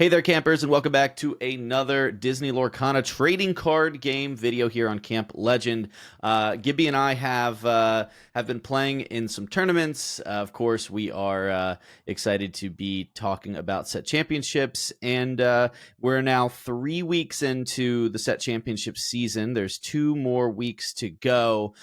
Hey there, campers, and welcome back to another Disney Lorcana trading card game video here on Camp Legend. Gibby and I have been playing in some tournaments. Of course, we are excited to be talking about set championships, and we're now 3 weeks into the set championship season. There's 2 more weeks to go.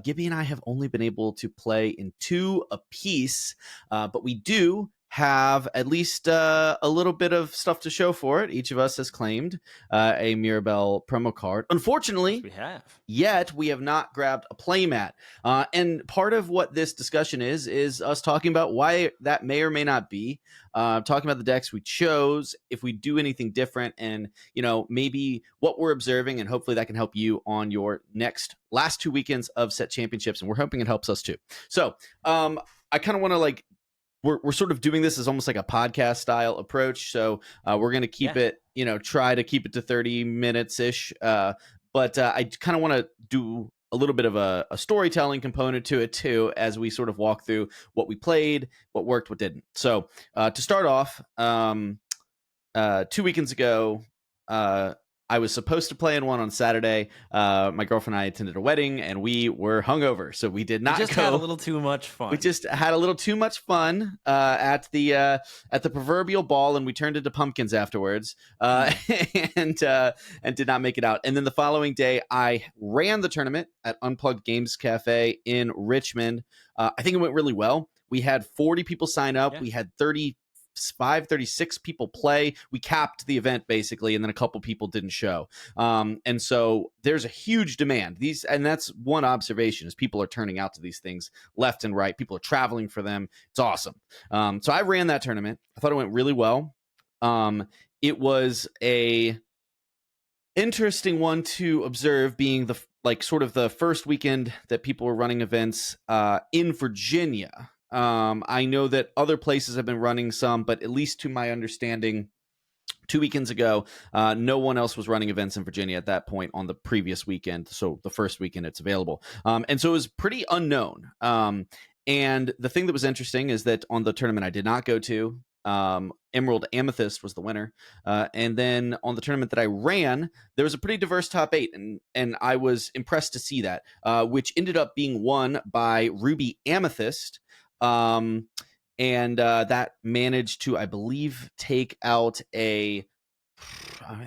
Gibby and I have only been able to play in 2 apiece, but we do have at least a little bit of stuff to show for it. Each of us has claimed a Mirabelle promo card. Unfortunately, Yes, we have not grabbed a playmat. And part of what this discussion is us talking about why that may or may not be. Talking about the decks we chose, if we do anything different, and maybe what we're observing, and hopefully that can help you on your last 2 weekends of set championships. And we're hoping it helps us too. So I kind of want to we're sort of doing this as almost like a podcast style approach. So we're going to keep it, try to keep it to 30 minutes ish. But I kind of want to do a little bit of a storytelling component to it too, as we sort of walk through what we played, what worked, what didn't. So to start off, 2 weekends ago, I was supposed to play in one on Saturday. My girlfriend and I attended a wedding, and we were hungover, so we did not just go. had a little too much fun. We just had a little too much fun at the proverbial ball, and we turned into pumpkins afterwards, and did not make it out. And then the following day, I ran the tournament at Unplugged Games Cafe in Richmond. I think it went really well. We had 40 people sign up. Yeah. We had 36 people play. We capped the event basically, and then a couple people didn't show. And so there's a huge demand. And that's one observation, is people are turning out to these things left and right. People are traveling for them. It's awesome. So I ran that tournament. I thought it went really well. It was a interesting one to observe, being sort of the first weekend that people were running events in Virginia. I know that other places have been running some, but at least to my understanding, 2 weekends ago, no one else was running events in Virginia at that point on the previous weekend. So the first weekend it's available. And so it was pretty unknown. And the thing that was interesting is that on the tournament I did not go to, Emerald Amethyst was the winner. And then on the tournament that I ran, there was a pretty diverse top 8. And I was impressed to see that, which ended up being won by Ruby Amethyst. And that managed to, I believe, take out I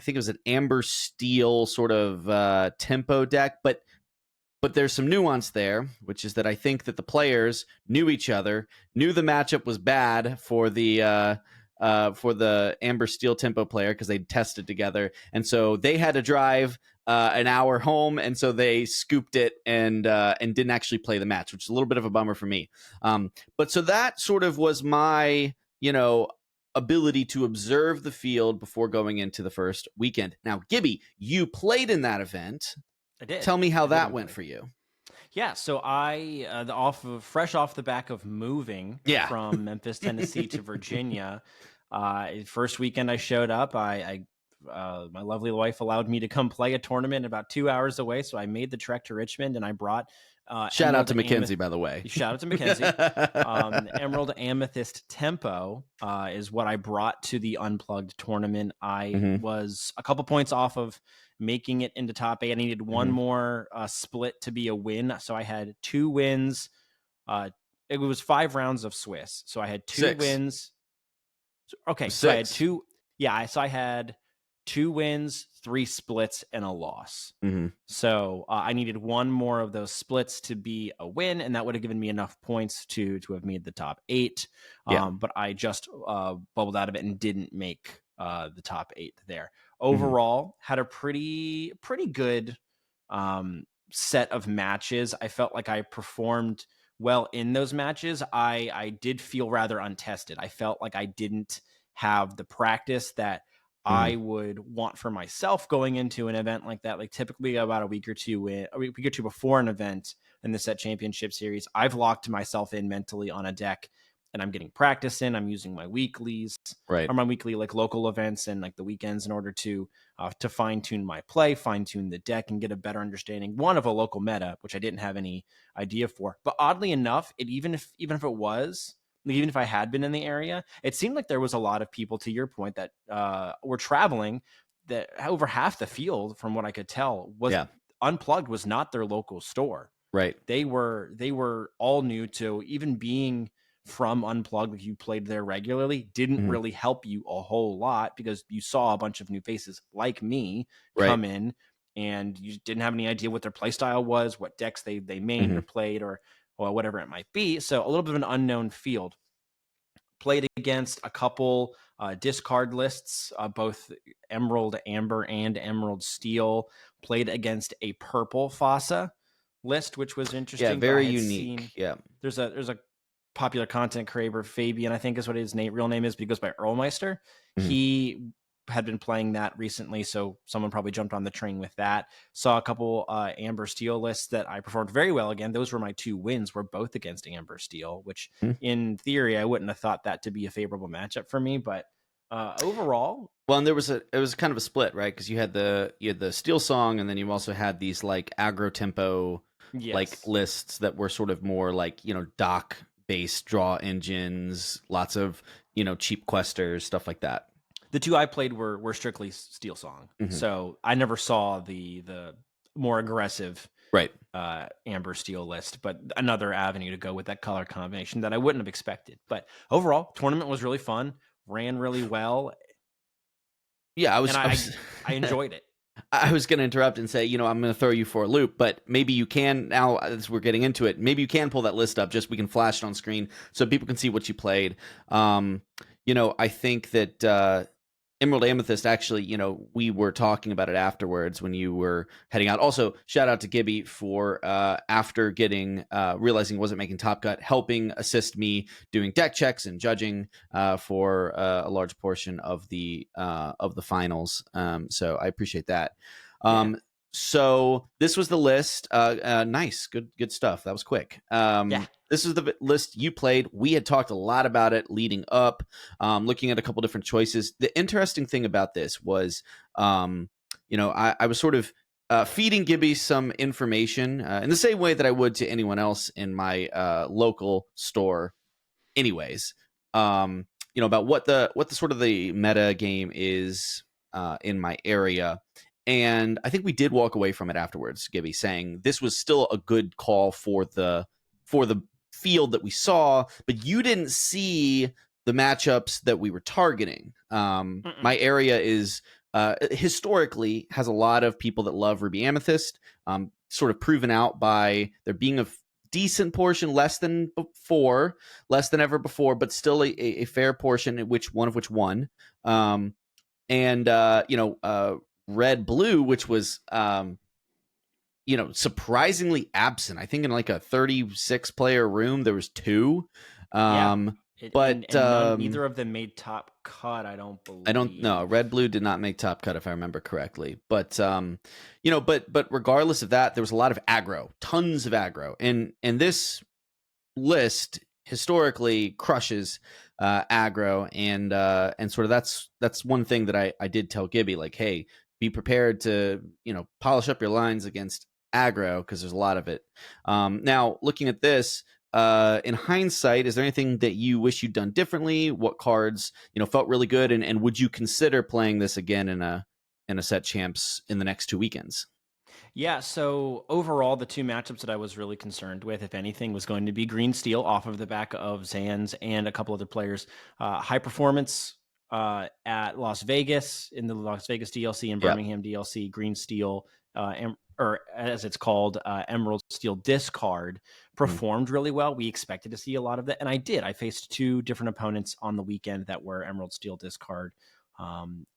think it was an Amber Steel sort of tempo deck, but there's some nuance there, which is that I think that the players knew each other, knew the matchup was bad for the Amber Steel tempo player because they tested together, and so they had to drive an hour home, and so they scooped it and didn't actually play the match, which is a little bit of a bummer for me. But so that sort of was my ability to observe the field before going into the first weekend. Now, Gibby, you played in that event. I did. Tell me how that went for you. Yeah, so I fresh off the back of moving from Memphis, Tennessee to Virginia. First weekend I showed up, my lovely wife allowed me to come play a tournament about 2 hours away, so I made the trek to Richmond, and I brought shout out to Mackenzie, by the way. Shout out to Mackenzie. Emerald Amethyst Tempo is what I brought to the Unplugged tournament. I was a couple points off of making it into top 8. I needed one more split to be a win, so I had 2 wins. It was 5 rounds of Swiss, so I had 2 wins. Okay, so I had 2. Yeah, so I had 2 wins, 3 splits, and a loss. So I needed one more of those splits to be a win, and that would have given me enough points to have made the top 8. But I just bubbled out of it and didn't make the top 8 there. Overall, had a pretty good set of matches. I felt like I performed well in those matches. I did feel rather untested. I felt like I didn't have the practice that I would want for myself going into an event like that. Like typically about a week or two before an event in the set championship series, I've locked myself in mentally on a deck, and I'm getting practice in. I'm using my weeklies, or my weekly local events and the weekends in order to fine tune my play, fine tune the deck, and get a better understanding of a local meta, which I didn't have any idea for. But oddly enough, even if it was even if I had been in the area, it seemed like there was a lot of people, to your point, that were traveling, that over half the field, from what I could tell, was Unplugged was not their local store. Right. They were all new to, even being from Unplugged, like you played there regularly, didn't really help you a whole lot, because you saw a bunch of new faces like me come in, and you didn't have any idea what their play style was, what decks they mained or played, or whatever it might be. So a little bit of an unknown field. Played against a couple discard lists, both Emerald Amber and Emerald Steel. Played against a purple Fossa list, which was interesting. Yeah, very unique. There's a popular content creator, Fabian, I think is what his real name is, but he goes by Earlmeister. He had been playing that recently, so someone probably jumped on the train with that. Saw a couple Amber Steel lists that I performed very well again. Those were my 2 wins, were both against Amber Steel, which in theory I wouldn't have thought that to be a favorable matchup for me, but overall. Well, and it was kind of a split, right? Because you had the Steel Song, and then you also had these like aggro tempo like lists that were sort of more like, dock based draw engines, lots of cheap questers, stuff like that. The 2 I played were strictly Steel Song, so I never saw the more aggressive Amber Steel list, but another avenue to go with that color combination that I wouldn't have expected. But overall, tournament was really fun, ran really well. Yeah, I enjoyed it. I was going to interrupt and say, I'm going to throw you for a loop, but maybe you can, now as we're getting into it, maybe you can pull that list up, just we can flash it on screen so people can see what you played. I think that Emerald Amethyst, actually, we were talking about it afterwards when you were heading out. Also, shout out to Gibby for, after realizing it wasn't making Top Cut, helping assist me doing deck checks and judging for a large portion of the finals. So I appreciate that. So this was the list. Nice, good stuff. That was quick. This is the list you played. We had talked a lot about it leading up, looking at a couple different choices. The interesting thing about this was, I was sort of feeding Gibby some information in the same way that I would to anyone else in my local store, anyways. About what the sort of the meta game is in my area. And I think we did walk away from it afterwards, Gibby, saying this was still a good call for the field that we saw, but you didn't see the matchups that we were targeting. My area is historically has a lot of people that love Ruby Amethyst, sort of proven out by there being a decent portion, less than ever before, but still a fair portion, one of which won. Red Blue, which was surprisingly absent. I think in like a 36 player room there was 2. But neither of them made Top Cut, I don't believe. I don't know. Red Blue did not make Top Cut if I remember correctly. But but regardless of that, there was a lot of aggro, tons of aggro. And this list historically crushes aggro, and sort of that's one thing that I did tell Gibby, like, hey, be prepared to polish up your lines against aggro, because there's a lot of it. Now, looking at this, in hindsight, is there anything that you wish you'd done differently? What cards felt really good, and would you consider playing this again in a set champs in the next 2 weekends? Yeah, so overall, the 2 matchups that I was really concerned with, if anything, was going to be Green Steel off of the back of Zan's and a couple other players. High Performance at Las Vegas, in the Las Vegas DLC and Birmingham DLC, Green Steel, or as it's called, Emerald Steel Discard, performed really well. We expected to see a lot of that, and I did. I faced 2 different opponents on the weekend that were Emerald Steel Discard.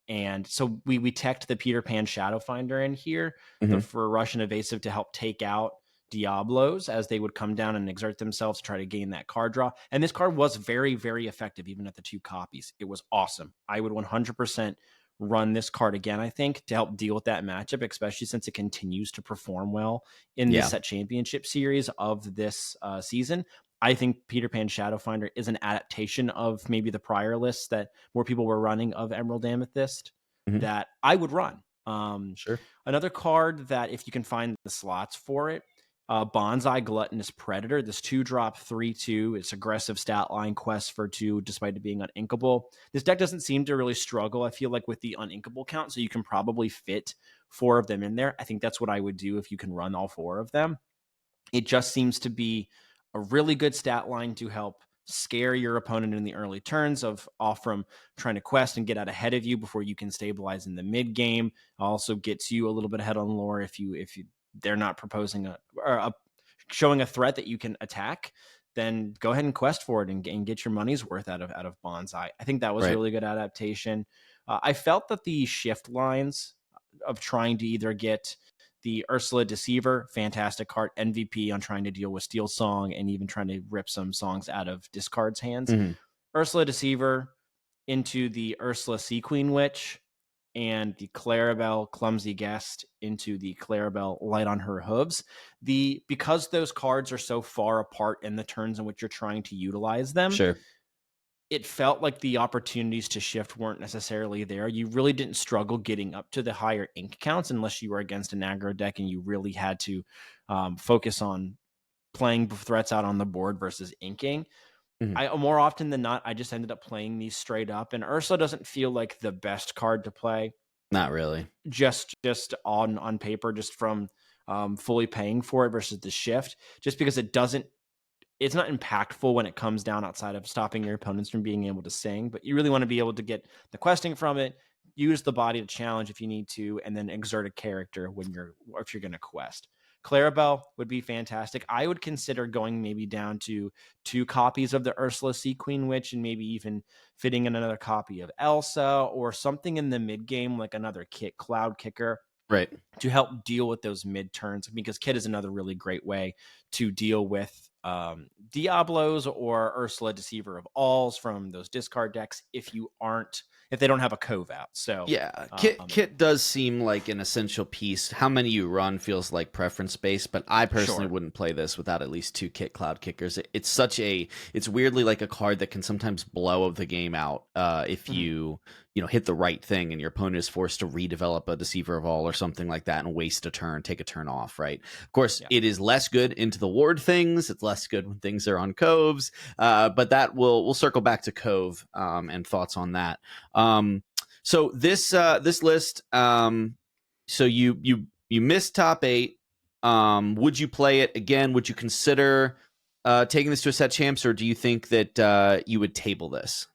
And so we teched the Peter Pan Shadow Finder in here for Russian Evasive to help take out Diablos as they would come down and exert themselves to try to gain that card draw. And this card was very, very effective, even at the 2 copies. It was awesome. I would 100% run this card again, I think, to help deal with that matchup, especially since it continues to perform well in the set championship series of this season. I think Peter Pan Shadow Finder is an adaptation of maybe the prior lists that more people were running of Emerald Amethyst that I would run. Sure. Another card that, if you can find the slots for it, Bonsai Gluttonous Predator. This 2-drop 3/2. It's aggressive stat line, quest for 2, despite it being uninkable. This deck doesn't seem to really struggle, I feel like, with the uninkable count, so you can probably fit 4 of them in there. I think that's what I would do if you can run all 4 of them. It just seems to be a really good stat line to help scare your opponent in the early turns off from trying to quest and get out ahead of you before you can stabilize in the mid game. Also gets you a little bit ahead on lore if they're not proposing showing a threat that you can attack. Then go ahead and quest for it and get your money's worth out of Bonsai. I think that was a really good adaptation. I felt that the shift lines of trying to either get the Ursula Deceiver, fantastic card, MVP on trying to deal with Steel Song and even trying to rip some songs out of discard's hands. Mm-hmm. Ursula Deceiver into the Ursula Sea Queen Witch and the Clarabelle Clumsy Guest into the Clarabelle Light on Her Hooves. Because those cards are so far apart in the turns in which you're trying to utilize them, sure, it felt like the opportunities to shift weren't necessarily there. You really didn't struggle getting up to the higher ink counts unless you were against an aggro deck and you really had to focus on playing threats out on the board versus inking. Mm-hmm. More often than not, I just ended up playing these straight up, and Ursula doesn't feel like the best card to play. Not really. Just on paper, just from fully paying for it versus the shift, just because it's not impactful when it comes down outside of stopping your opponents from being able to sing, but you really want to be able to get the questing from it, use the body to challenge if you need to, and then exert a character if you're going to quest. Clarabelle would be fantastic. I would consider going maybe down to 2 copies of the Ursula Sea Queen Witch and maybe even fitting in another copy of Elsa or something in the mid game, like another Cloud Kicker. Right. To help deal with those mid turns, because Kit is another really great way to deal with Diablos or Ursula Deceiver of Alls from those discard decks if they don't have a Cove out. So yeah, Kit does seem like an essential piece. How many you run feels like preference based, but I personally wouldn't play this without at least 2 Kit Cloud Kickers. It's weirdly like a card that can sometimes blow the game out if you hit the right thing and your opponent is forced to redevelop a Deceiver of All or something like that and waste a turn, take a turn off, right? Of course, It is less good into the ward things. It's less good when things are on Coves, but that we'll circle back to Cove and thoughts on that. So this list, so you missed top 8. Would you play it again? Would you consider taking this to a set champs, or do you think that you would table this?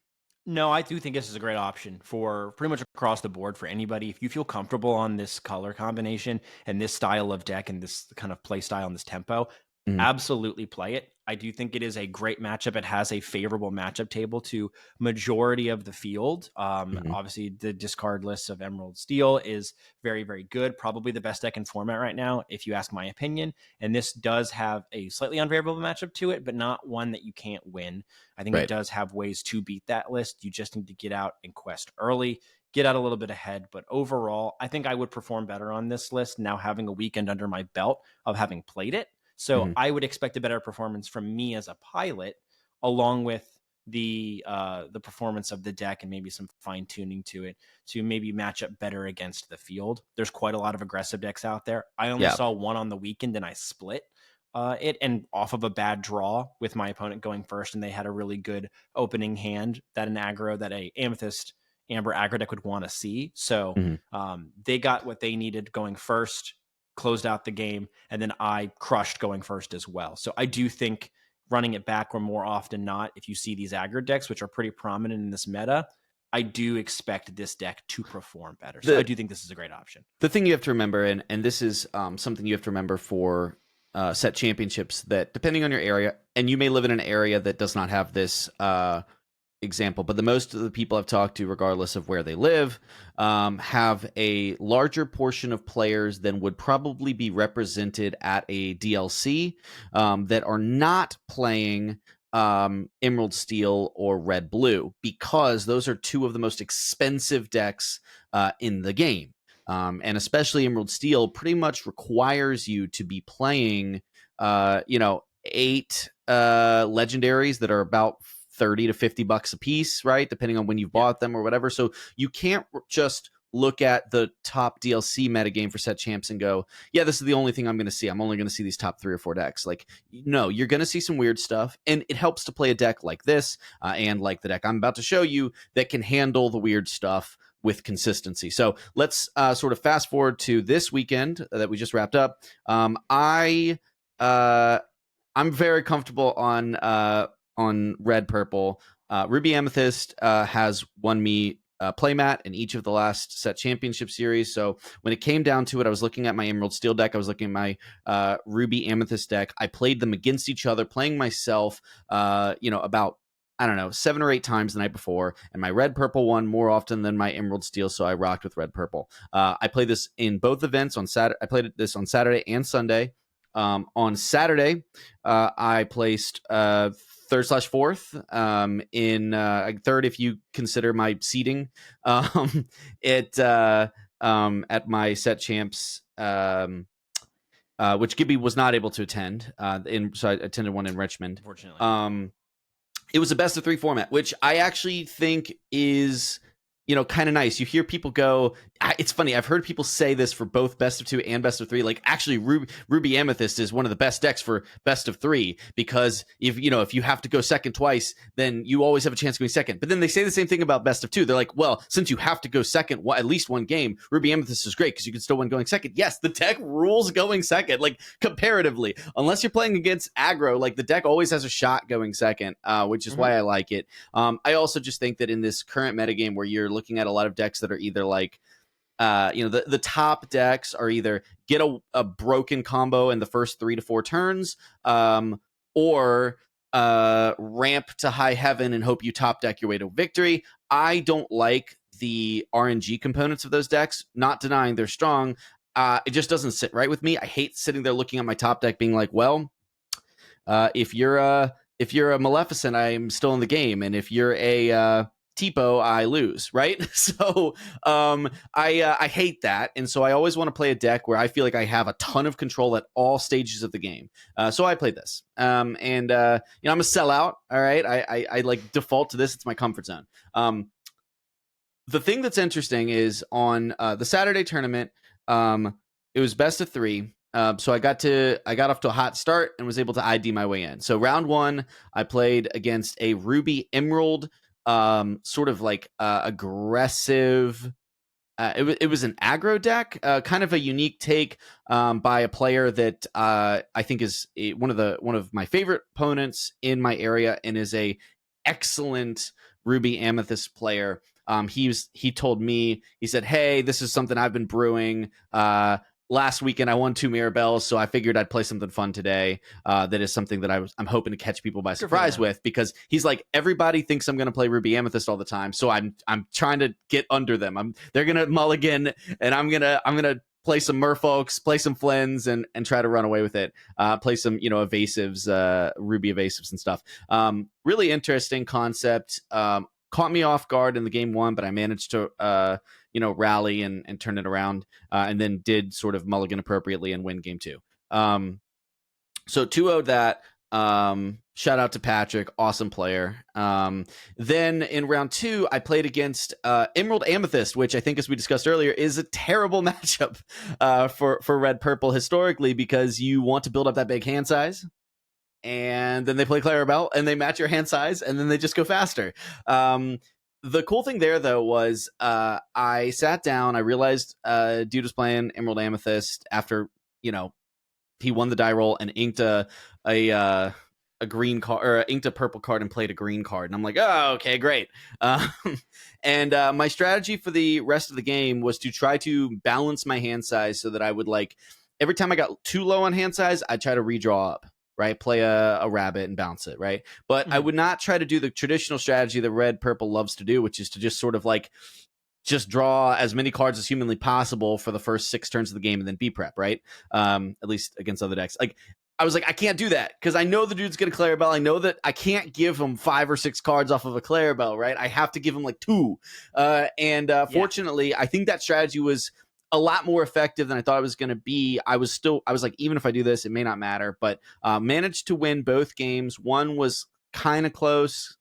No, I do think this is a great option for pretty much across the board for anybody. If you feel comfortable on this color combination and this style of deck and this kind of play style and this tempo, absolutely play it. I do think it is a great matchup. It has a favorable matchup table to majority of the field. Obviously, the discard list of Emerald Steel is very, very good. Probably the best deck in format right now, if you ask my opinion. And this does have a slightly unfavorable matchup to it, but not one that you can't win. I think It does have ways to beat that list. You just need to get out and quest early, get out a little bit ahead. But overall, I think I would perform better on this list now having a weekend under my belt of having played it. So I would expect a better performance from me as a pilot, along with the performance of the deck and maybe some fine tuning to it to maybe match up better against the field. There's quite a lot of aggressive decks out there. I only saw one on the weekend and I split it and off of a bad draw with my opponent going first, and they had a really good opening hand that a Amethyst Amber aggro deck would want to see. So they got what they needed going first, closed out the game, and then I crushed going first as well. So I do think running it back, or more often not, if you see these aggro decks, which are pretty prominent in this meta, I do expect this deck to perform better. So I do think this is a great option. The thing you have to remember, and this is something you have to remember for set championships, that depending on your area, and you may live in an area that does not have this example, but the most of the people I've talked to, regardless of where they live, have a larger portion of players than would probably be represented at a DLC that are not playing Emerald Steel or Red Blue, because those are 2 of the most expensive decks in the game. And especially Emerald Steel pretty much requires you to be playing 8 legendaries that are about $30 to $50 a piece, right? Depending on when you've bought them or whatever. So you can't just look at the top DLC metagame for set champs and go, yeah, this is the only thing I'm going to see. I'm only going to see these top 3 or 4 decks. Like, no, you're going to see some weird stuff, and it helps to play a deck like this and like the deck I'm about to show you that can handle the weird stuff with consistency. So let's sort of fast forward to this weekend that we just wrapped up. I'm very comfortable on red purple. Ruby Amethyst has won me playmat in each of the last set championship series. So when it came down to it, I was looking at my Emerald Steel deck. I was looking at my Ruby Amethyst deck. I played them against each other, playing myself, about, I don't know, 7 or 8 times the night before, and my red purple won more often than my Emerald Steel, so I rocked with red purple. I played this in both events on Saturday. I played this on Saturday and Sunday. On Saturday, I placed third/fourth in third if you consider my seeding at my set champs, which Gibby was not able to attend. So I attended one in Richmond. Unfortunately. It was a best of 3 format, which I actually think is, kind of nice. You hear people go, it's funny, I've heard people say this for both best of 2 and best of 3. Like, actually, Ruby Amethyst is one of the best decks for best of 3, because if you have to go second twice, then you always have a chance of going second. But then they say the same thing about best of 2. They're like, well, since you have to go second at least one game, Ruby Amethyst is great because you can still win going second. Yes, the deck rules going second, like, comparatively. Unless you're playing against aggro, like, the deck always has a shot going second, which is why I like it. I also just think that in this current metagame where you're looking at a lot of decks that are either like, the top decks are either get a broken combo in the first 3 to 4 turns, or ramp to high heaven and hope you top deck your way to victory. I don't like the RNG components of those decks, not denying they're strong. It just doesn't sit right with me. I hate sitting there looking at my top deck being like, well, if you're a Maleficent, I'm still in the game, and if you're a Tipo, I lose, right? So I hate that, and so I always want to play a deck where I feel like I have a ton of control at all stages of the game. So I played this, and I'm a sellout. All right, I like default to this. It's my comfort zone. The thing that's interesting is on the Saturday tournament, it was best of 3. So I got off to a hot start and was able to ID my way in. So round 1, I played against a Ruby Emerald, sort of like aggressive. It was an aggro deck, kind of a unique take by a player that I think is one of my favorite opponents in my area, and is a excellent Ruby Amethyst player. He told me, he said, hey, this is something I've been brewing. Last weekend I won 2 Mirabelles, so I figured I'd play something fun today. That is something that I'm hoping to catch people by surprise with, because he's like, everybody thinks I'm going to play Ruby Amethyst all the time, so I'm trying to get under them. They're going to mulligan, and I'm gonna play some Merfolks, play some Flens, and try to run away with it. Play some evasives, Ruby evasives and stuff. Really interesting concept. Caught me off guard in the game 1, but I managed to rally and turn it around, and then did sort of mulligan appropriately and win game 2. So 2-0'd that. Shout out to Patrick, awesome player. Then in round 2, I played against Emerald Amethyst, which I think, as we discussed earlier, is a terrible matchup for red purple historically, because you want to build up that big hand size, and then they play Clarabelle and they match your hand size, and then they just go faster. The cool thing there, though, was I sat down. I realized dude was playing Emerald Amethyst after he won the die roll and inked a green card, or inked a purple card and played a green card. And I'm like, oh, okay, great. And my strategy for the rest of the game was to try to balance my hand size so that I would, like, every time I got too low on hand size, I'd try to redraw up. Right, play a rabbit and bounce it, right? But I would not try to do the traditional strategy that red purple loves to do, which is to just sort of like just draw as many cards as humanly possible for the first 6 turns of the game and then be prep, right? At least against other decks. Like, I was like, I can't do that because I know the dude's going to Clarabelle. I know that I can't give him 5 or 6 cards off of a Clarabelle, right? I have to give him like 2. Fortunately, I think that strategy was a lot more effective than I thought it was going to be. I was like, even if I do this, it may not matter, but managed to win both games. One was kind of close,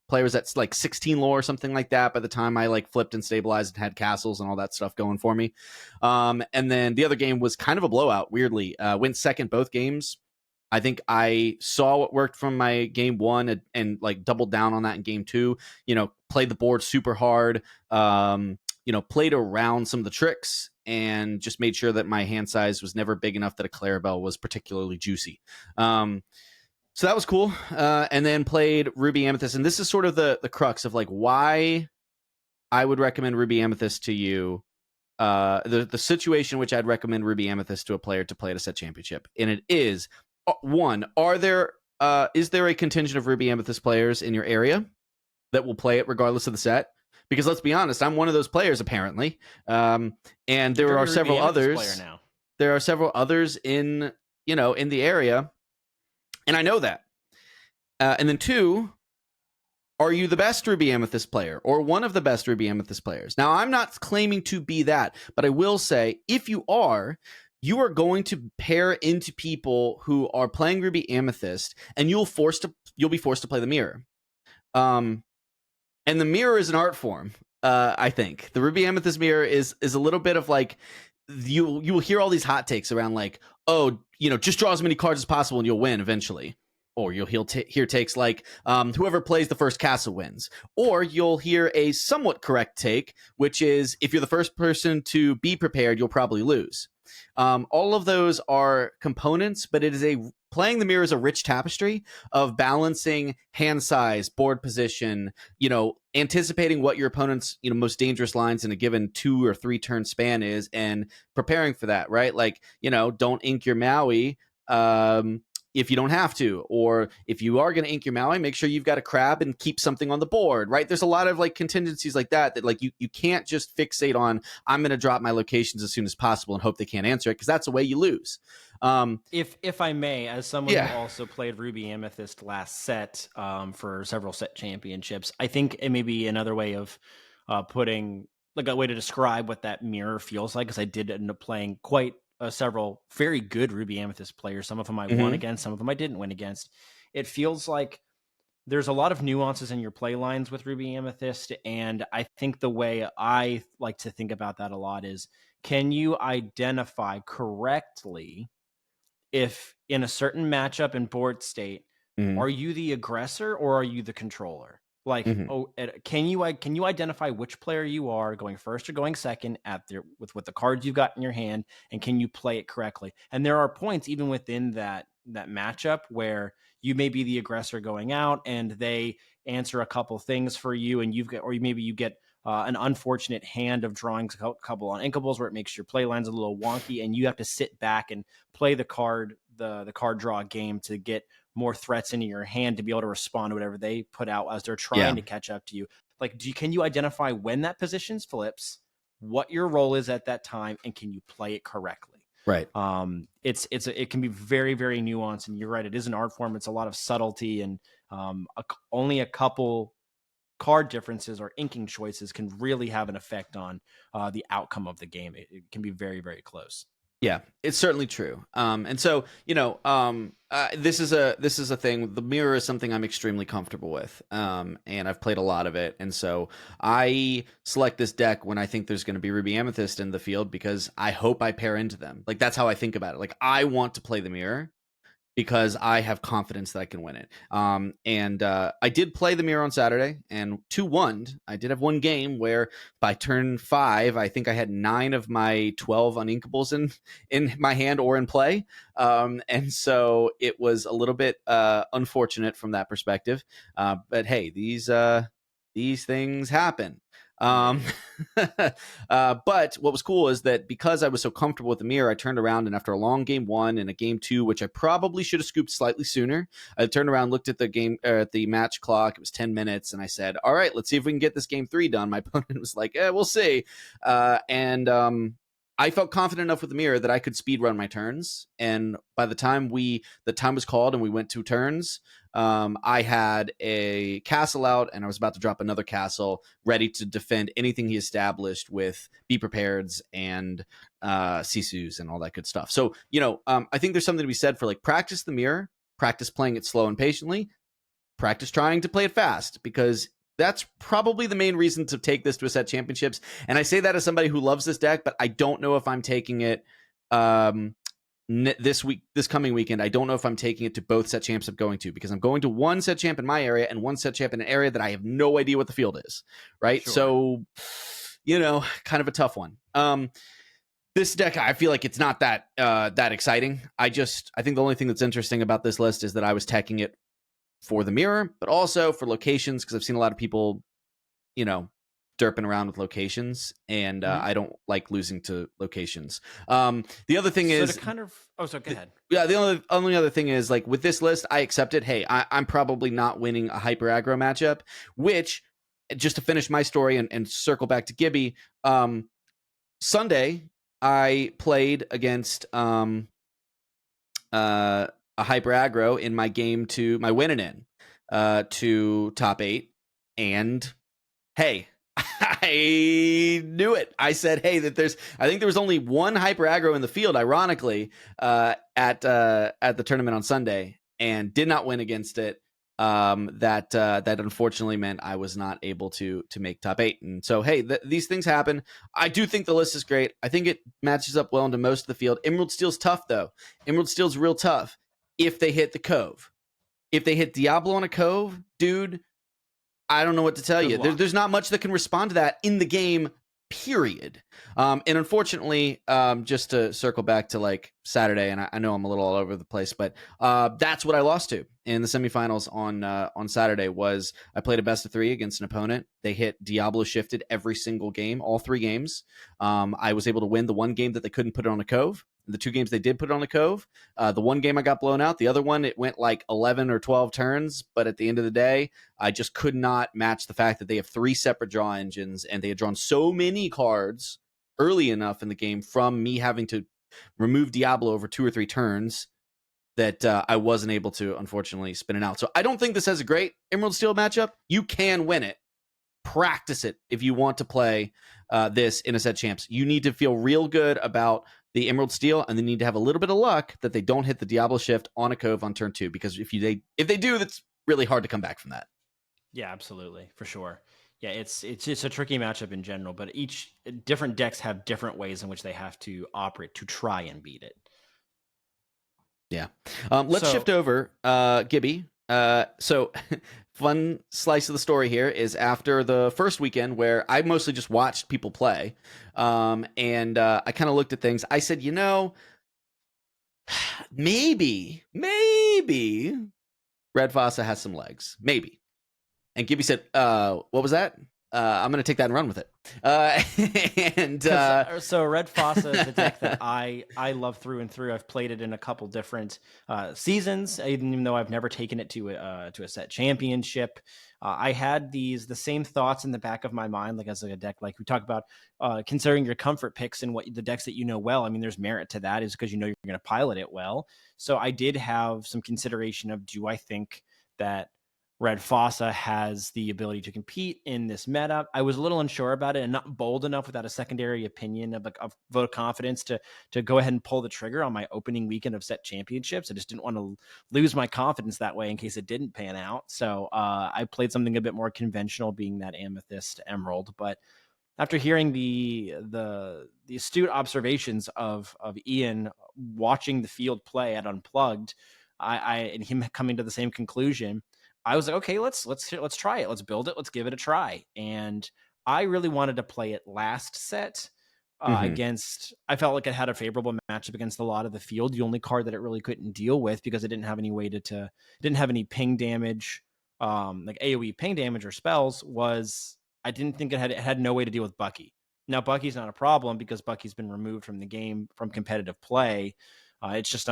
Player was at like 16 lore or something like that by the time I like flipped and stabilized and had castles and all that stuff going for me. And then the other game was kind of a blowout, weirdly. Went second both games. I think I saw what worked from my game one and like doubled down on that in game two. Played the board super hard. Played around some of the tricks and just made sure that my hand size was never big enough that a Clarabelle was particularly juicy. So that was cool. And then played Ruby Amethyst. And this is sort of the crux of like why I would recommend Ruby Amethyst to you. The situation in which I'd recommend Ruby Amethyst to a player to play at a set championship. And it is, one, is there a contingent of Ruby Amethyst players in your area that will play it regardless of the set? Because let's be honest, I'm one of those players apparently. And there are several others. There are several others in the area. And I know that. And then two, are you the best Ruby Amethyst player or one of the best Ruby Amethyst players? Now, I'm not claiming to be that, but I will say if you are going to pair into people who are playing Ruby Amethyst and you'll be forced to play the mirror. And the mirror is an art form. I think the Ruby Amethyst mirror is a little bit of like, you will hear all these hot takes around like, oh, just draw as many cards as possible and you'll win eventually. Or you'll hear takes like whoever plays the first castle wins. Or you'll hear a somewhat correct take, which is if you're the first person to be prepared, you'll probably lose. All of those are components, but playing the mirror is a rich tapestry of balancing hand size, board position, anticipating what your opponent's most dangerous lines in a given 2 or 3 turn span is and preparing for that, right? Like, don't ink your Maui if you don't have to, or if you are going to ink your Maui, make sure you've got a crab and keep something on the board, right? There's a lot of like contingencies like that like you can't just fixate on, I'm going to drop my locations as soon as possible and hope they can't answer it, because that's the way you lose. If I may, as someone who also played Ruby Amethyst last set for several set championships, I think it may be another way of putting like a way to describe what that mirror feels like, because I did end up playing quite several very good Ruby Amethyst players. Some of them I won against, some of them I didn't win against. It feels like there's a lot of nuances in your play lines with Ruby Amethyst, and I think the way I like to think about that a lot is, can you identify correctly if in a certain matchup and board state, are you the aggressor or are you the controller? Like, can you identify which player you are going first or going second with the cards you've got in your hand, and can you play it correctly? And there are points even within that matchup where you may be the aggressor going out and they answer a couple things for you, and maybe you get an unfortunate hand of drawing a couple on inkables where it makes your play lines a little wonky, and you have to sit back and play the card draw game to get more threats into your hand to be able to respond to whatever they put out as they're trying to catch up to you. Like, can you identify when that position flips, what your role is at that time, and can you play it correctly? Right. It can be very, very nuanced, and you're right. It is an art form. It's a lot of subtlety, and only a couple card differences or inking choices can really have an effect on the outcome of the game. It can be very, very close. Yeah, it's certainly true. And so, this is a thing. The mirror is something I'm extremely comfortable with. And I've played a lot of it. And so I select this deck when I think there's going to be Ruby Amethyst in the field, because I hope I pair into them. Like, that's how I think about it. Like, I want to play the mirror because I have confidence that I can win it. And I did play the mirror on Saturday and 2-1. I did have one game where by turn 5, I think I had 9 of my 12 uninkables in my hand or in play. And so it was a little bit unfortunate from that perspective. But hey, these things happen. But what was cool is that because I was so comfortable with the mirror, I turned around, and after a long game 1 and a game 2, which I probably should have scooped slightly sooner, I turned around, looked at the match clock. It was 10 minutes, and I said, all right, let's see if we can get this game 3 done. My opponent was like, we'll see. I felt confident enough with the mirror that I could speed run my turns. And by the time the time was called and we went 2 turns, I had a castle out, and I was about to drop another castle ready to defend anything he established with Be Prepareds and Sisus and all that good stuff. So, I think there's something to be said for like practice the mirror, practice playing it slow and patiently, practice trying to play it fast, because that's probably the main reason to take this to a set championships. And I say that as somebody who loves this deck, but I don't know if I'm taking it this coming weekend. I don't know if I'm taking it to both set champs I'm going to, because I'm going to one set champ in my area and one set champ in an area that I have no idea what the field is. Right. Sure. So, kind of a tough one. This deck, I feel like it's not that exciting. I think the only thing that's interesting about this list is that I was teching it for the mirror, but also for locations, because I've seen a lot of people, derping around with locations, and I don't like losing to locations. The other thing is go ahead. Yeah, the only other thing is, like, with this list, I accepted, hey, I'm probably not winning a hyper aggro matchup, which, just to finish my story and circle back to Gibby, Sunday I played against a hyper aggro in my game to my winning in to top 8, and hey, I knew it. I said, hey, I think there was only one hyper aggro in the field, ironically, at the tournament on Sunday, and did not win against it. That unfortunately meant I was not able to make top 8. And so, hey, these things happen. I do think the list is great. I think it matches up well into most of the field. Emerald Steel's tough, though. Emerald Steel's real tough if they hit the Cove. If they hit Diablo on a Cove, dude, I don't know what to tell you. There's not much that can respond to that in the game, period. And unfortunately, just to circle back to like Saturday, and I know I'm a little all over the place, but that's what I lost to in the semifinals on Saturday. Was I played a best of 3 against an opponent. They hit Diablo shifted every single game, all 3 games. I was able to win the one game that they couldn't put it on a Cove. The 2 games they did put it on a Cove. The one game I got blown out. The other one, it went like 11 or 12 turns. But at the end of the day, I just could not match the fact that they have 3 separate draw engines, and they had drawn so many cards early enough in the game from me having to remove Diablo over 2 or 3 turns that I wasn't able to, unfortunately, spin it out. So I don't think this has a great Emerald Steel matchup. You can win it. Practice it if you want to play this in a set champs. You need to feel real good about the Emerald Steel, and they need to have a little bit of luck that they don't hit the Diablo shift on a Cove on turn 2, because if they do, that's really hard to come back from that. Yeah, absolutely, for sure. Yeah, it's just a tricky matchup in general, but different decks have different ways in which they have to operate to try and beat it. Yeah. Let's shift over, Gibby. So fun slice of the story here is after the first weekend, where I mostly just watched people play, and I kind of looked at things. I said, maybe Red Fossa has some legs, maybe. And Gibby said, what was that? I'm going to take that and run with it. So Red Fossa is a deck that I love through and through. I've played it in a couple different seasons, even though I've never taken it to a set championship. I had the same thoughts in the back of my mind, like as a deck, like we talk about considering your comfort picks and what the decks that you know well. I mean, there's merit to that, is because you're going to pilot it well. So I did have some consideration of, do I think that Red Fossa has the ability to compete in this meta? I was a little unsure about it, and not bold enough without a secondary opinion of vote of confidence to go ahead and pull the trigger on my opening weekend of set championships. I just didn't want to lose my confidence that way in case it didn't pan out. So I played something a bit more conventional, being that Amethyst Emerald. But after hearing the astute observations of Ian watching the field play at Unplugged, and him coming to the same conclusion, I was like, okay, let's try it. Let's build it. Let's give it a try. And I really wanted to play it last set against. I felt like it had a favorable matchup against a lot of the field. The only card that it really couldn't deal with, because it didn't have any way didn't have any ping damage, like AOE ping damage or spells, was I didn't think it had no way to deal with Bucky. Now Bucky's not a problem, because Bucky's been removed from the game from competitive play. It's just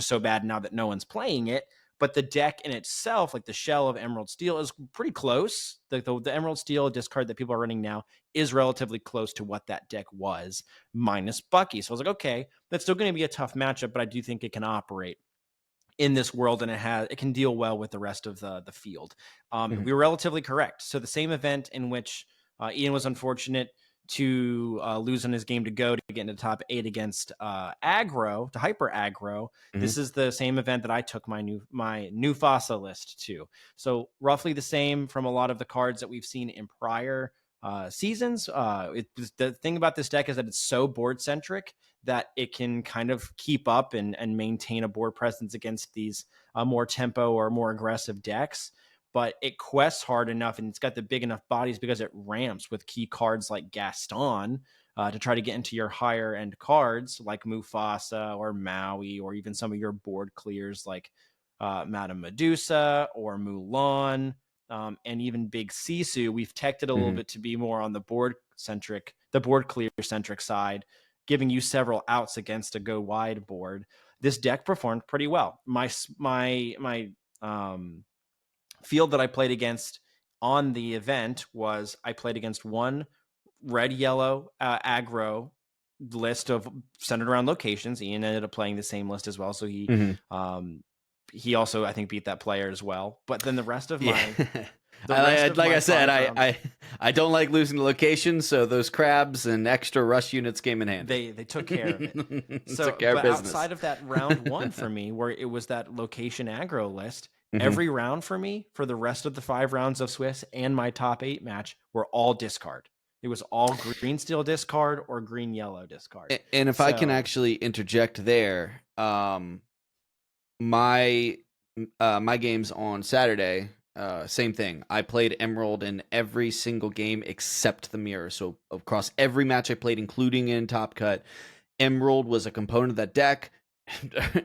so bad now that no one's playing it. But the deck in itself, like the shell of Emerald Steel, is pretty close. The Emerald Steel discard that people are running now is relatively close to what that deck was, minus Bucky. So I was like, okay, that's still going to be a tough matchup, but I do think it can operate in this world, and it can deal well with the rest of the field. We were relatively correct. So the same event in which Ian was unfortunate to lose on his game to go to get into top 8 against aggro, to hyper aggro. This is the same event that I took my new Mufasa list to. So roughly the same from a lot of the cards that we've seen in prior seasons. The thing about this deck is that it's so board centric that it can kind of keep up and maintain a board presence against these more tempo or more aggressive decks. But it quests hard enough, and it's got the big enough bodies because it ramps with key cards like Gaston to try to get into your higher end cards like Mufasa or Maui, or even some of your board clears like Madame Medusa or Mulan, and even Big Sisu. We've teched it a little bit to be more on the board clear centric side, giving you several outs against a go wide board. This deck performed pretty well. My field that I played against on the event was I played against one red-yellow aggro list of centered around locations. Ian ended up playing the same list as well, so he also, I think, beat that player as well. But then the rest of my I don't like losing the location, so those crabs and extra rush units came in handy. They took care of it. So, took care of business. Outside of that round 1 for me, where it was that location aggro list, every round for me, for the rest of the 5 rounds of Swiss and my top 8 match, were all discard. It was all green steel discard or green yellow discard. And if I can actually interject there, my games on Saturday, same thing. I played Emerald in every single game except the mirror. So across every match I played, including in Top Cut, Emerald was a component of that deck.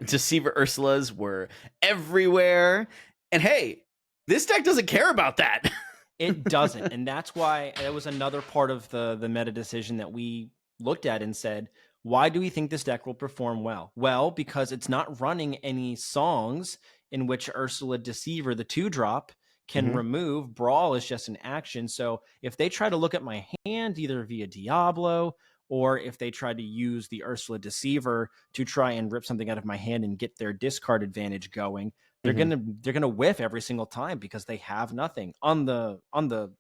Deceiver Ursulas were everywhere. And hey, this deck doesn't care about that. It doesn't. And that's why it was another part of the meta decision that we looked at and said, why do we think this deck will perform well? Well, because it's not running any songs in which Ursula Deceiver, the 2-drop, can remove. Brawl is just an action. So if they try to look at my hand, either via Diablo, or if they try to use the Ursula Deceiver to try and rip something out of my hand and get their discard advantage going, they're gonna whiff every single time because they have nothing. On the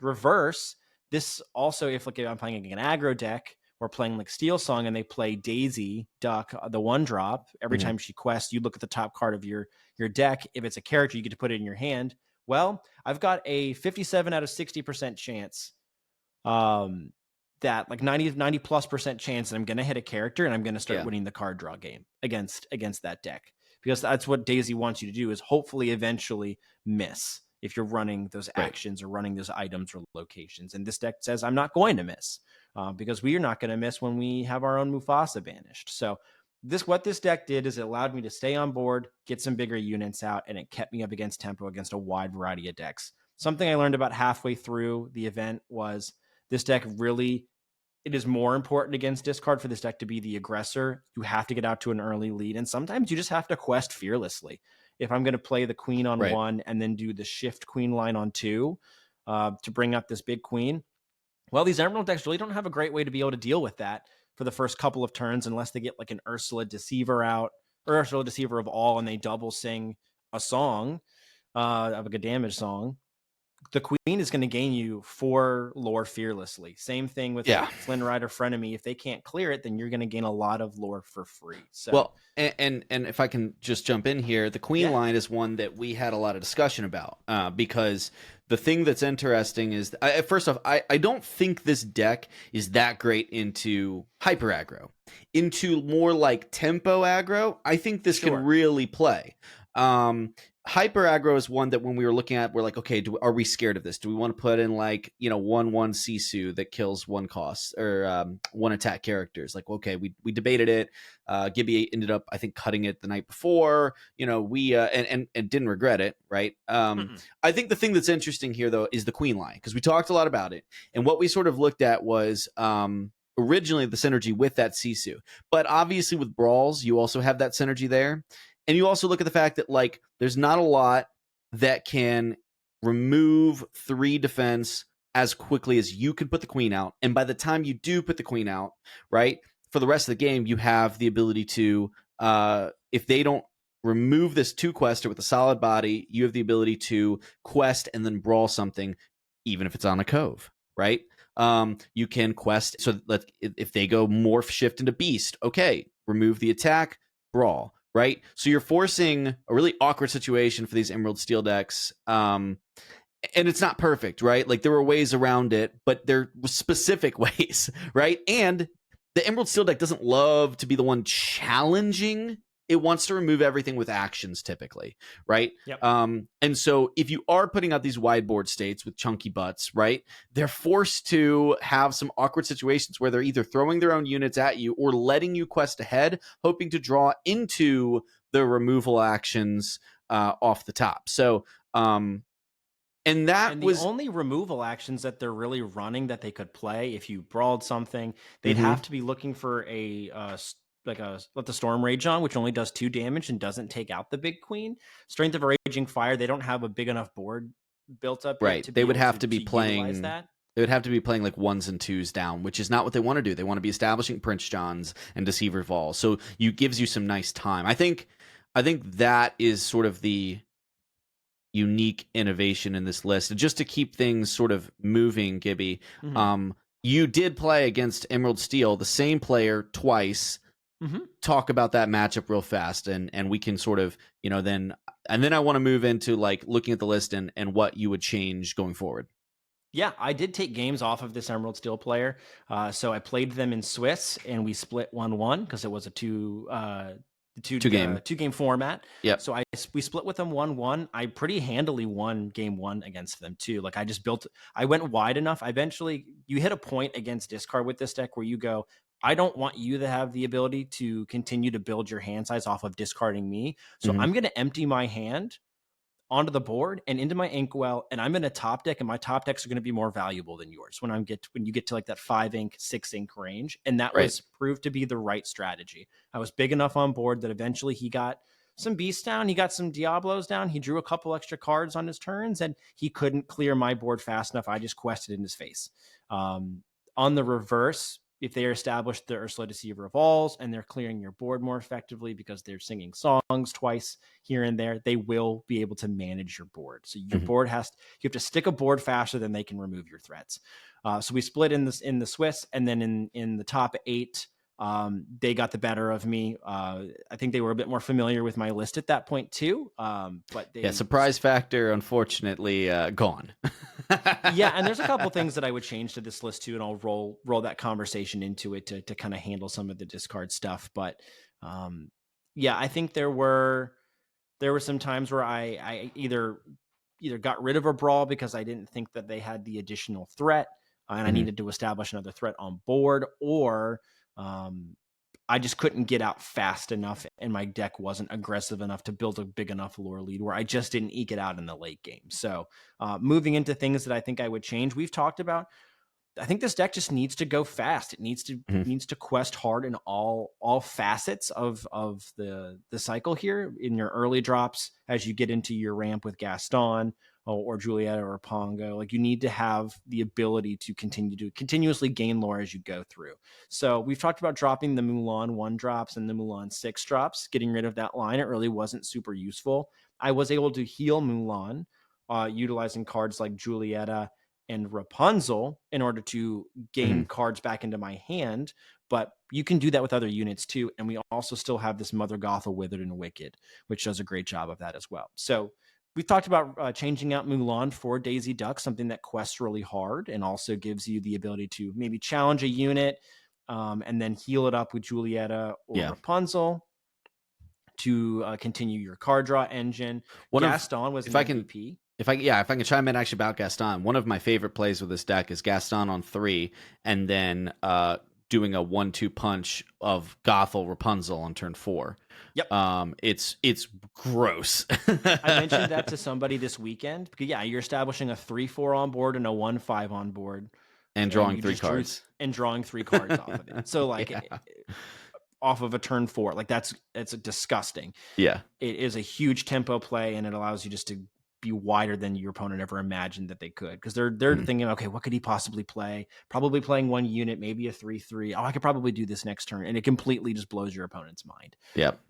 reverse, this also, if like I'm playing an aggro deck or playing like Steel Song and they play Daisy Duck, the 1-drop, every time she quests, you look at the top card of your deck. If it's a character, you get to put it in your hand. Well, I've got a 57 out of 60% chance, that like 90 plus percent chance that I'm going to hit a character and I'm going to start winning the card draw game against that deck, because that's what Daisy wants you to do, is hopefully eventually miss if you're running those actions or running those items or locations. And this deck says I'm not going to miss, because we are not going to miss when we have our own Mufasa banished. So what this deck did is it allowed me to stay on board, get some bigger units out, and it kept me up against tempo against a wide variety of decks. Something I learned about halfway through the event was this deck really, it is more important against discard for this deck to be the aggressor. You have to get out to an early lead, and sometimes you just have to quest fearlessly. If I'm going to play the queen on 1 and then do the shift queen line on 2 to bring up this big queen, well, these Emerald decks really don't have a great way to be able to deal with that for the first couple of turns unless they get like an Ursula Deceiver out, or Ursula Deceiver of all, and they double sing a song, of like a damage song. The queen is going to gain you 4 lore fearlessly. Same thing with Flynn Rider Frenemy. If they can't clear it, then you're going to gain a lot of lore for free. So, well, and if I can just jump in here, the queen line is one that we had a lot of discussion about, because the thing that's interesting is, first off, I don't think this deck is that great into hyper aggro. Into more like tempo aggro, I think this can really play. Hyper aggro is one that when we were looking at, we're like, okay, are we scared of this? Do we want to put in like, 1/1 Sisu that kills 1 cost or 1 attack characters? Like, okay, we debated it. Gibby ended up, I think, cutting it the night before. We and didn't regret it, right? I think the thing that's interesting here though is the queen line, because we talked a lot about it, and what we sort of looked at was originally the synergy with that Sisu, but obviously with brawls, you also have that synergy there. And you also look at the fact that, like, there's not a lot that can remove 3 defense as quickly as you can put the queen out. And by the time you do put the queen out, right, for the rest of the game, you have the ability to, if they don't remove this 2-quester with a solid body, you have the ability to quest and then brawl something, even if it's on a cove, right? You can quest. So if they go morph shift into beast, okay, remove the attack, brawl, right? So you're forcing a really awkward situation for these Emerald Steel decks. And it's not perfect, right? Like there were ways around it, but there were specific ways, right? And the Emerald Steel deck doesn't love to be the one challenging. It wants to remove everything with actions typically, right? Yep. And so if you are putting out these wide board states with chunky butts, right, they're forced to have some awkward situations where they're either throwing their own units at you or letting you quest ahead, hoping to draw into the removal actions off the top. So, and the only removal actions that they're really running that they could play, if you brawled something, they'd have to be looking for let the Storm Rage on, which only does 2 damage and doesn't take out the big queen. Strength of a Raging Fire, they don't have a big enough board built up right. yet to They be would able have to be utilize playing that. They would have to be playing like 1s and 2s down, which is not what they want to do. They want to be establishing Prince Johns and Deceiver Vol. So gives you some nice time. I think that is sort of the unique innovation in this list. And just to keep things sort of moving, Gibby, you did play against Emerald Steel, the same player twice. Talk about that matchup real fast, and we can sort of, then I want to move into like looking at the list and what you would change going forward. Yeah, I did take games off of this Emerald Steel player. So I played them in Swiss, and we split 1-1 because it was a two game format. Yep. So we split with them 1-1. I pretty handily won game 1 against them too. Like I went wide enough. You hit a point against discard with this deck where you go, I don't want you to have the ability to continue to build your hand size off of discarding me. So I'm going to empty my hand onto the board and into my Inkwell, and I'm in a top deck, and my top decks are going to be more valuable than yours when you get to like that 5 ink, 6 ink range. And that was proved to be the right strategy. I was big enough on board that eventually he got some beasts down, he got some Diablos down, he drew a couple extra cards on his turns, and he couldn't clear my board fast enough. I just quested in his face. On the reverse, if they are established the Ursula Deceiver of Alls and they're clearing your board more effectively because they're singing songs twice here and there, they will be able to manage your board. So your board you have to stick a board faster than they can remove your threats. So we split in the Swiss, and then in the top 8, they got the better of me. I think they were a bit more familiar with my list at that point too. But surprise factor, unfortunately, gone. Yeah, and there's a couple things that I would change to this list too, and I'll roll that conversation into it to kind of handle some of the discard stuff. But I think there were some times where I either got rid of a brawl because I didn't think that they had the additional threat, and I needed to establish another threat on board, or I just couldn't get out fast enough, and my deck wasn't aggressive enough to build a big enough lore lead where I just didn't eke it out in the late game. So moving into things that I think I would change, we've talked about, I think this deck just needs to go fast. It needs to quest hard in all facets of the cycle here. In your early drops, as you get into your ramp with Gaston or Julieta or Pongo, like you need to have the ability to continuously gain lore as you go through. So we've talked about dropping the Mulan 1 drops and the Mulan 6 drops, getting rid of that line. It really wasn't super useful. I was able to heal Mulan utilizing cards like Julieta and Rapunzel in order to gain cards back into my hand, but you can do that with other units too. And we also still have this Mother Gothel, Withered, and Wicked, which does a great job of that as well. So we've talked about changing out Mulan for Daisy Duck, something that quests really hard and also gives you the ability to maybe challenge a unit and then heal it up with Julieta or Rapunzel to continue your card draw engine. Gaston was an MVP. If I can chime in actually about Gaston, one of my favorite plays with this deck is Gaston on 3, and then doing a 1-2 punch of Gothel Rapunzel on turn 4. Yep. It's gross. I mentioned that to somebody this weekend because you're establishing a 3-4 on board and a 1-5 on board, and drawing 3 cards and drawing 3 cards off of it. So off of a turn 4, like that's disgusting. Yeah, it is a huge tempo play, and it allows you just to be wider than your opponent ever imagined that they could, because they're thinking, okay, what could he possibly play? Probably playing 1 unit, maybe a 3/3. Oh, I could probably do this next turn, and it completely just blows your opponent's mind. Yep.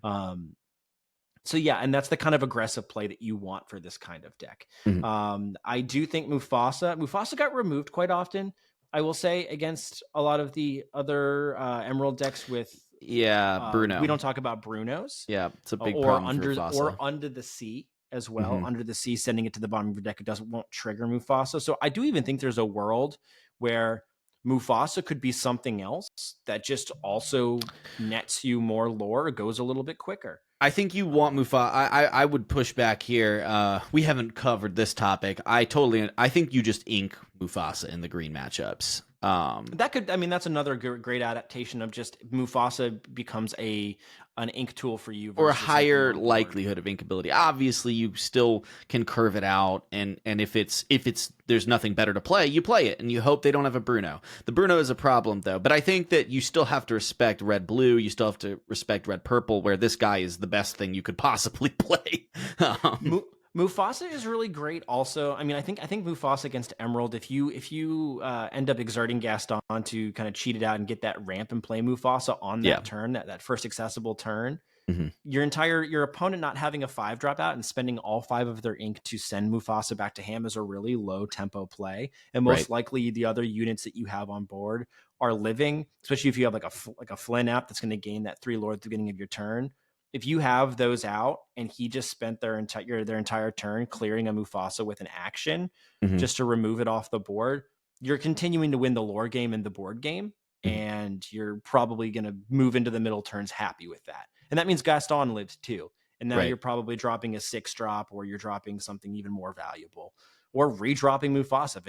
So and that's the kind of aggressive play that you want for this kind of deck. I do think Mufasa got removed quite often. I will say against a lot of the other Emerald decks with Bruno. We don't talk about Brunos. Yeah, it's a big or problem under for Mufasa. or under the sea as well. Under the sea, sending it to the bottom of your deck, won't trigger Mufasa. So I do even think there's a world where Mufasa could be something else that just also nets you more lore, goes a little bit quicker. I think you want Mufasa. I would push back here. We haven't covered this topic. I think you just ink Mufasa in the green matchups. That's another great adaptation of just Mufasa becomes an ink tool for you, or higher likelihood of inkability. Obviously, you still can curve it out, and if it's there's nothing better to play, you play it, and you hope they don't have a Bruno. The Bruno is a problem though, but I think that you still have to respect red blue. You still have to respect red purple, where this guy is the best thing you could possibly play. Mufasa is really great. Also, I mean, I think Mufasa against Emerald. If you end up exerting Gaston to kind of cheat it out and get that ramp and play Mufasa on that turn, that first accessible turn, your opponent not having a 5-drop out and spending all 5 of their ink to send Mufasa back to ham is a really low tempo play, and most likely the other units that you have on board are living, especially if you have like a Flynn app that's going to gain that 3 lore at the beginning of your turn. If you have those out and he just spent their entire turn clearing a Mufasa with an action just to remove it off the board, you're continuing to win the lore game and the board game, and you're probably going to move into the middle turns happy with that. And that means Gaston lives too. And now you're probably dropping a 6-drop, or you're dropping something even more valuable, or redropping Mufasa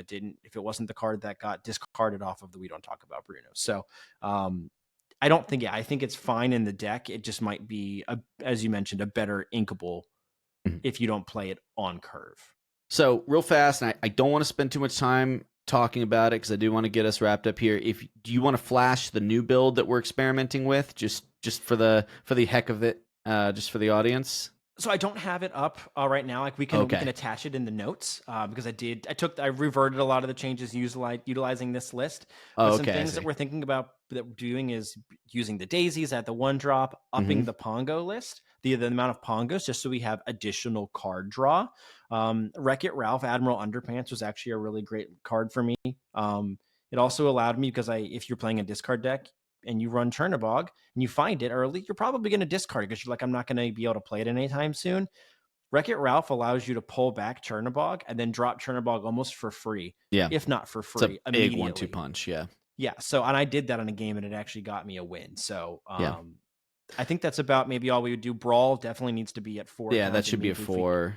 if it wasn't the card that got discarded off of the We Don't Talk About Bruno. So, I think it's fine in the deck. It just might be, as you mentioned, a better inkable if you don't play it on curve. So real fast, and I don't want to spend too much time talking about it because I do want to get us wrapped up here. Do you want to flash the new build that we're experimenting with, just for the heck of it, just for the audience? So I don't have it up right now. Like we can attach it in the notes because I reverted a lot of the changes utilizing this list. But some things that we're thinking about that we're doing is using the daisies at the 1-drop, upping the Pongo list, the amount of Pongos, just so we have additional card draw. Wreck-It Ralph Admiral Underpants was actually a really great card for me. It also allowed me, because if you're playing a discard deck and you run Chernabog and you find it early, you're probably going to discard it because you're like, I'm not going to be able to play it anytime soon. Wreck-It Ralph allows you to pull back Chernabog and then drop Chernabog almost for free. Yeah. If not for free. It's a big 1-2 punch. Yeah. Yeah. So, and I did that in a game and it actually got me a win. So, I think that's about maybe all we would do. Brawl definitely needs to be at 4. Yeah, that should be a 4.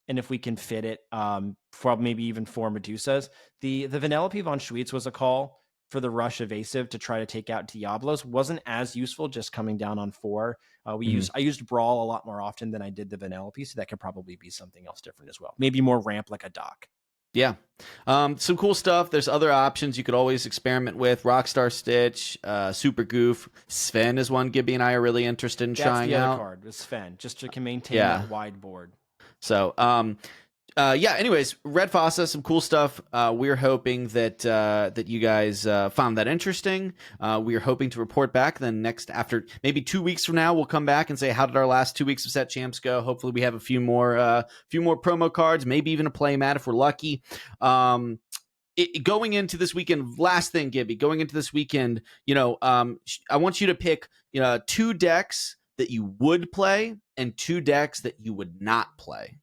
And if we can fit it, for maybe even 4 Medusas. The Vanellope von Schweetz was a call for the rush evasive to try to take out Diablos. Wasn't as useful just coming down on 4. I used Brawl a lot more often than I did the Vanellope, so that could probably be something else different as well. Maybe more ramp like a Doc. Yeah. Some cool stuff. There's other options you could always experiment with. Rockstar Stitch, Super Goof. Sven is one Gibby and I are really interested in trying out. That's the other card, is Sven, just to maintain that wide board. So, anyways, Red Fossa, some cool stuff. We're hoping that you guys found that interesting. We are hoping to report back then after maybe 2 weeks from now, we'll come back and say, how did our last 2 weeks of Set Champs go? Hopefully we have a few more promo cards, maybe even a play mat if we're lucky. Going into this weekend, last thing, Gibby, going into this weekend, I want you to pick 2 decks that you would play and 2 decks that you would not play.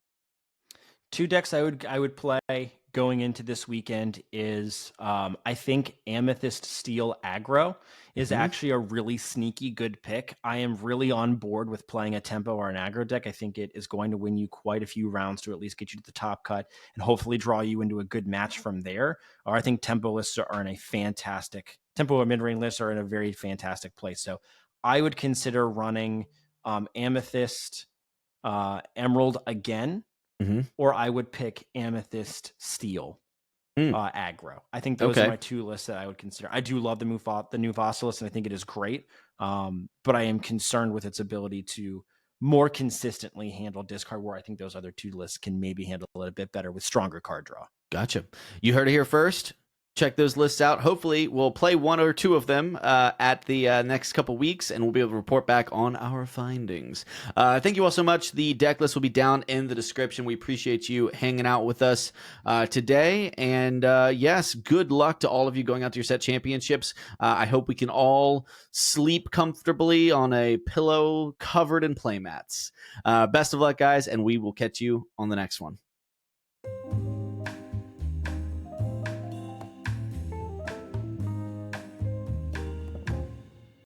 2 decks I would play going into this weekend is I think Amethyst Steel Aggro is actually a really sneaky good pick. I am really on board with playing a tempo or an aggro deck. I think it is going to win you quite a few rounds to at least get you to the top cut and hopefully draw you into a good match from there. Or I think tempo lists are in a fantastic tempo or mid-range lists are in a very fantastic place. So I would consider running Amethyst Emerald again. Or I would pick Amethyst Steel aggro. I think those are my 2 lists that I would consider. I do love the Mufasa list, and I think it is great. But I am concerned with its ability to more consistently handle discard, where I think those other 2 lists can maybe handle it a bit better with stronger card draw. Gotcha. You heard it here first. check those lists out. Hopefully, we'll play one or two of them at the next couple weeks, and we'll be able to report back on our findings. Thank you all so much. The deck list will be down in the description. We appreciate you hanging out with us today. And yes, good luck to all of you going out to your set championships. I hope we can all sleep comfortably on a pillow covered in playmats. Best of luck, guys, and we will catch you on the next one.